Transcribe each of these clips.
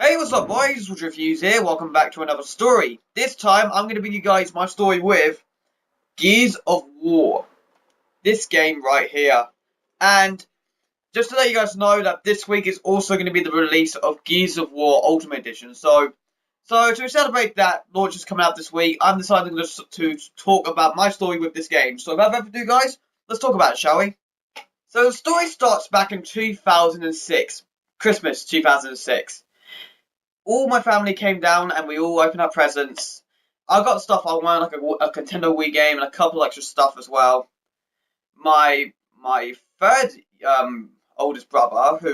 Hey, what's up, boys? Wood Reviews here. Welcome back to another story. This time, I'm going to bring you guys my story with Gears of War. This game right here. And just to let you guys know that this week is also going to be the release of Gears of War Ultimate Edition. So to celebrate that launch is coming out this week, I'm deciding to talk about my story with this game. So without further ado, guys, let's talk about it, shall we? So the story starts back in 2006. Christmas 2006. All my family came down and we all opened up presents. I got stuff I wanted, like a Nintendo Wii game and a couple extra stuff as well. My third oldest brother, who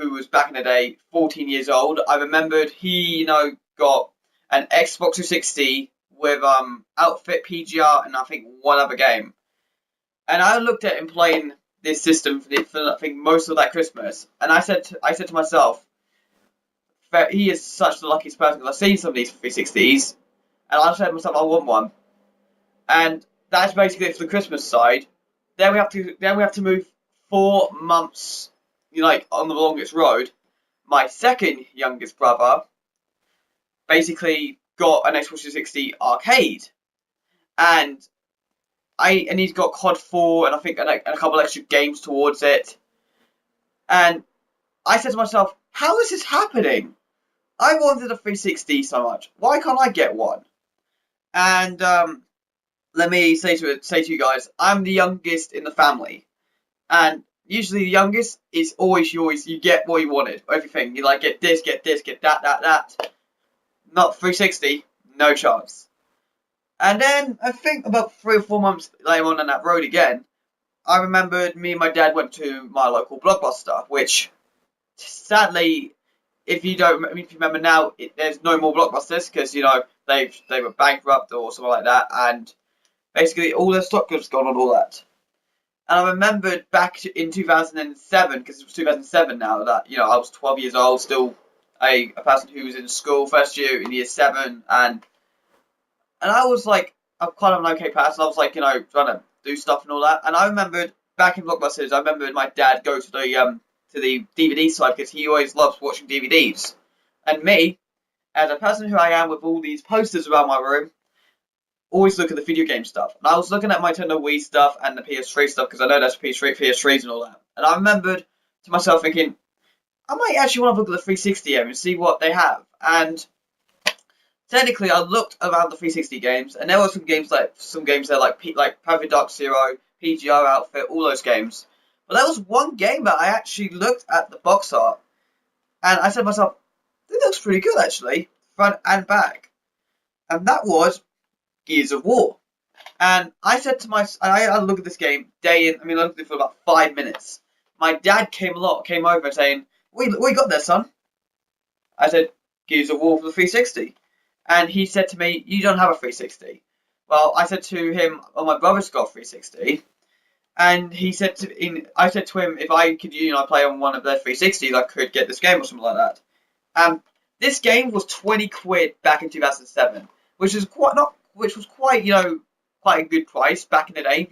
was back in the day 14 years old, I remembered he got an Xbox 360 with outfit PGR and I think one other game. And I looked at him playing this system for I think most of that Christmas, and I said to myself, he is such the luckiest person because I've seen some of these 360s, and I said to myself, I want one. And that's basically it for the Christmas side. Then we have to move 4 months, on the longest road. My second youngest brother basically got an Xbox 360 arcade, and he's got COD 4 and I think and a couple extra games towards it. And I said to myself, how is this happening? I wanted a 360 so much. Why can't I get one? And let me say to you guys, I'm the youngest in the family, and usually the youngest is always you get what you wanted, everything. You get this, get that. Not 360, no chance. And then I think about 3 or 4 months later on that road again, I remembered me and my dad went to my local Blockbuster, which sadly, if you remember now, there's no more Blockbusters because they were bankrupt or something like that, and basically all their stock has gone on all that. And I remembered back in 2007, because it was 2007 now, that I was 12 years old, still a person who was in school first year in year 7, and I was like, I'm kind of an okay person. I was like, trying to do stuff and all that. And I remembered back in Blockbusters, I remembered my dad go to the DVD side because he always loves watching DVDs. And me, as a person who I am with all these posters around my room, always look at the video game stuff. And I was looking at my Nintendo Wii stuff and the PS3 stuff because I know there's PS3s and all that. And I remembered to myself thinking, I might actually want to look at the 360 game and see what they have. And technically, I looked around the 360 games, and there were some games there like Perfect Dark Zero, PGR Outfit, all those games. But there was one game that I actually looked at the box art, and I said to myself, "This looks pretty good actually, front and back." And that was Gears of War. And I said to I looked at this game day in. I mean, I looked at it for about 5 minutes. My dad came over saying, "We got there, son." I said, "Gears of War for the 360." And he said to me, "You don't have a 360." Well, I said to him, "Oh, my brother's got a 360." And I said to him, if I could, play on one of their 360s, I could get this game or something like that. This game was 20 quid back in 2007, which was quite a good price back in the day.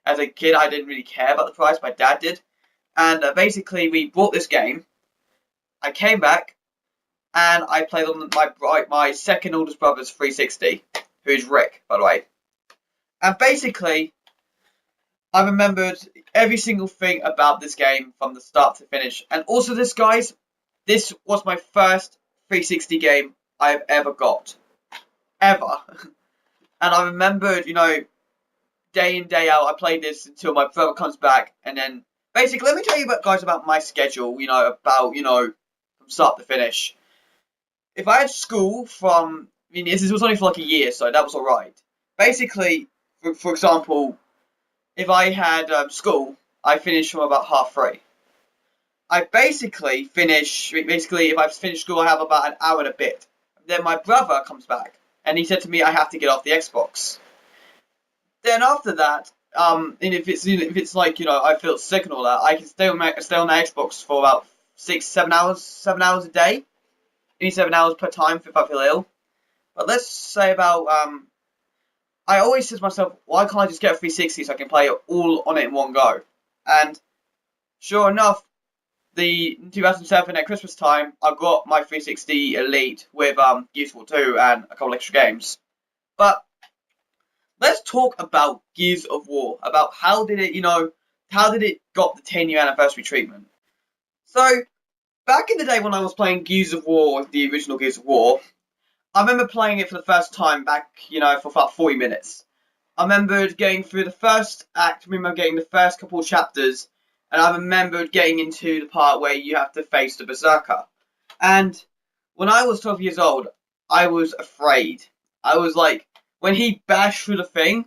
As a kid, I didn't really care about the price. My dad did. And basically, we bought this game. I came back, and I played on my second oldest brother's 360, who's Rick, by the way. And basically, I remembered every single thing about this game from the start to finish. And also this, guys, this was my first 360 game I've ever got. Ever. And I remembered, day in, day out, I played this until my brother comes back. And then, basically, let me tell you about my schedule, from start to finish. If I had school this was only for like a year, so that was alright. Basically, for example, if I had school, I finished from about 3:30. If I've finished school, I have about an hour and a bit. Then my brother comes back, and he said to me, I have to get off the Xbox. Then after that, and if it's like, I feel sick and all that, I can stay on the Xbox for about 7 hours a day. Only 7 hours per time if I feel ill. But let's say about I always say to myself, why can't I just get a 360 so I can play it all on it in one go? And sure enough, the 2007 at Christmas time, I got my 360 Elite with Gears of War 2 and a couple extra games. But let's talk about Gears of War, about how did it, how did it got the 10-year anniversary treatment. So, back in the day when I was playing Gears of War, the original Gears of War, I remember playing it for the first time back, for about 40 minutes. I remembered getting through the first act, I remember getting the first couple of chapters, and I remembered getting into the part where you have to face the Berserker. And when I was 12 years old, I was afraid. I was like, when he bashed through the thing,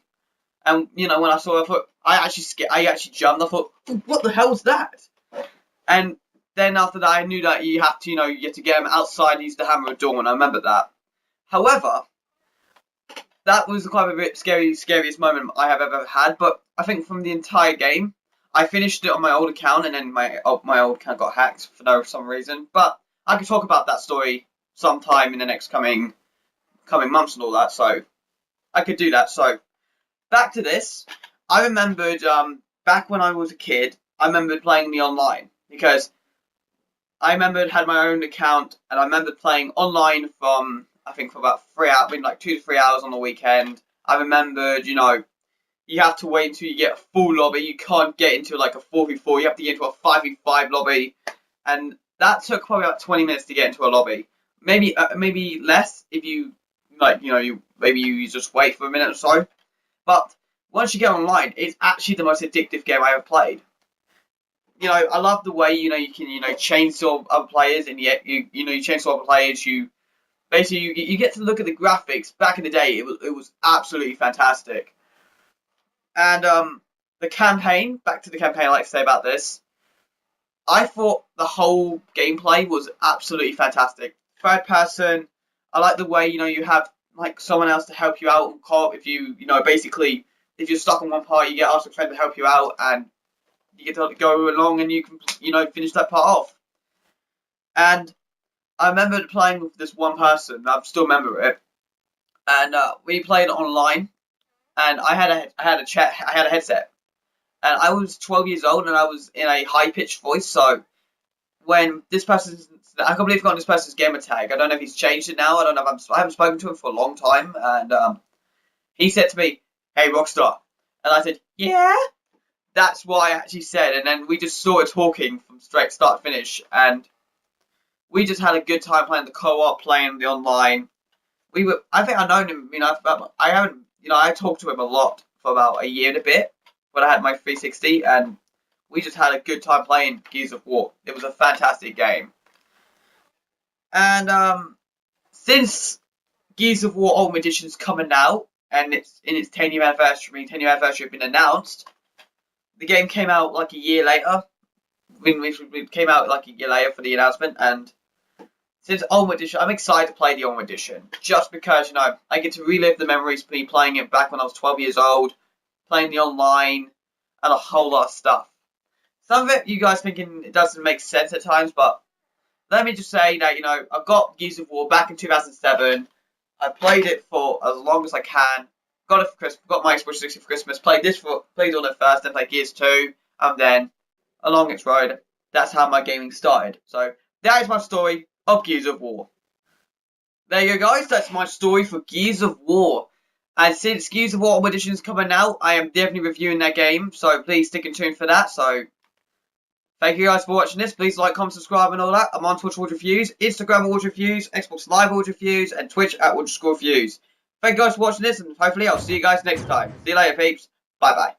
and when I saw it, I thought, I actually jumped. I thought, what the hell was that? And then after that, I knew that you have to, you have to get him outside and use the Hammer of Dawn. I remember that. However, that was quite a bit scariest moment I have ever had. But I think from the entire game, I finished it on my old account, and then my old account got hacked for some reason. But I could talk about that story sometime in the next coming months and all that. So I could do that. So back to this. I remembered back when I was a kid, I remembered playing the online because I remembered had my own account, and I remembered playing online from I think for about 3 hours, like 2 to 3 hours on the weekend. I remembered, you have to wait until you get a full lobby. You can't get into like a 4v4. You have to get into a 5v5 lobby, and that took probably about 20 minutes to get into a lobby. Maybe less if you maybe you just wait for a minute or so. But once you get online, it's actually the most addictive game I ever played. I love the way you can chainsaw other players, and yet you chainsaw other players. You basically you get to look at the graphics. Back in the day, it was absolutely fantastic. And the campaign, back to the campaign, I like to say about this. I thought the whole gameplay was absolutely fantastic. Third person, I like the way you have like someone else to help you out on co-op. If basically if you're stuck on one part, you get asked a friend to help you out, and you get to go along and you can finish that part off. And I remember playing with this one person. I still remember it. And we played online, and I had a headset, and I was 12 years old, and I was in a high pitched voice. So when this person's, I can't believe I've got this person's gamer tag. I don't know if he's changed it now. I don't know if I haven't spoken to him for a long time. And he said to me, "Hey, Rockstar," and I said, "Yeah." That's what I actually said, and then we just started talking from straight start to finish, and we just had a good time playing the co-op, playing the online. I think I've known him, I haven't, I talked to him a lot for about a year and a bit when I had my 360, and we just had a good time playing Gears of War. It was a fantastic game. And since Gears of War Ultimate Edition's coming out, and it's in its 10-year anniversary, 10-year anniversary has been announced. The game came out like a year later. It came out like a year later for the announcement, and since Ultimate Edition, I'm excited to play the Ultimate Edition just because I get to relive the memories of me playing it back when I was 12 years old, playing the online, and a whole lot of stuff. Some of it, you guys thinking it doesn't make sense at times, but let me just say that I got Gears of War back in 2007. I played it for as long as I can. Got it for Christmas. Got my Xbox 360 for Christmas. Played on it first, then played Gears 2, and then along its road. That's how my gaming started. So that is my story of Gears of War. There you go, guys. That's my story for Gears of War. And since Gears of War Ultimate Edition is coming out, I am definitely reviewing that game. So please stick in tune for that. So thank you guys for watching this. Please like, comment, subscribe, and all that. I'm on Twitch Award Reviews, Instagram Award Reviews, Xbox Live Award Reviews, and Twitch @Reviews. Thank you guys for watching this, and hopefully I'll see you guys next time. See you later, peeps. Bye bye.